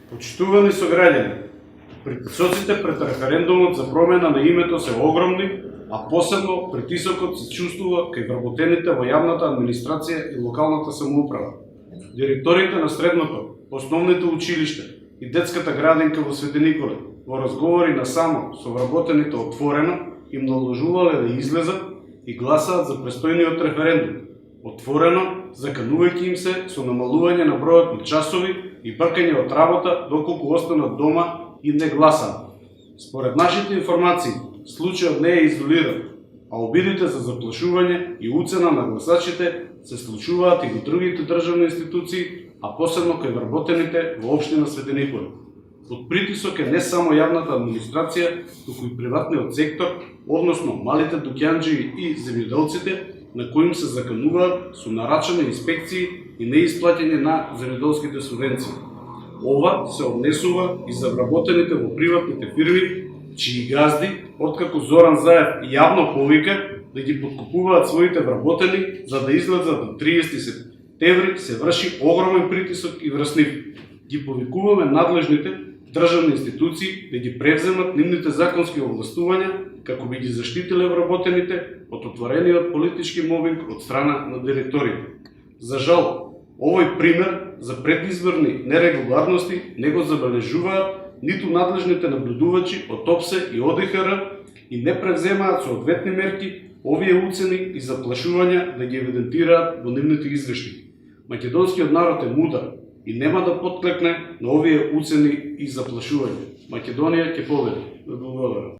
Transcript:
Почитувани сограѓани, притисоците пред референдумот за промена на името се огромни, а посебно притисокот се чувствува кај вработените во јавната администрација и локалната самоуправа. Директорите на средното, основните училишта и детската градинка во Свети Николе во разговори на само со вработените отворено им наложувале да излезат и гласаат за престојниот референдум. Отворено, заканувајќи им се со намалување на бројот на часови и бркање од работа доколку останат дома и не гласаат. Според нашите информации, случајот не е изолиран, а обидите за заплашување и уцена на гласачите се случуваат и во другите државни институции, а посебно кај вработените во општина Свети Николе. Под притисок е не само јавната администрација, туку и приватниот сектор, односно малите дуќанџии и земјоделците, на кои им се закануваат со нарачани инспекции и неисплаќање на земјоделските субвенции. Ова се однесува и за вработените во приватните фирми, чии газди, откако Зоран Заев јавно повика да ги подкупуваат своите вработени за да излезат на 30 септември, се врши огромен притисок и врз нив. Ги повикуваме надлежните државни институции да ги превземат нивните законски овластувања како би ги заштитиле вработените од отворениот политички мобинг од страна на директорите. За жал, овој пример за предизборни нерегуларности не го забележуваат ниту надлежните наблюдувачи од ОПСЕ и ОДХР и не превземаат соодветни мерки овие уцени и заплашувања да ги евидентираат во нивните извештаи. Македонскиот народ е мудар и нема да потклекне на овие уцени и заплашувања. Македонија ќе победи. Благодарам.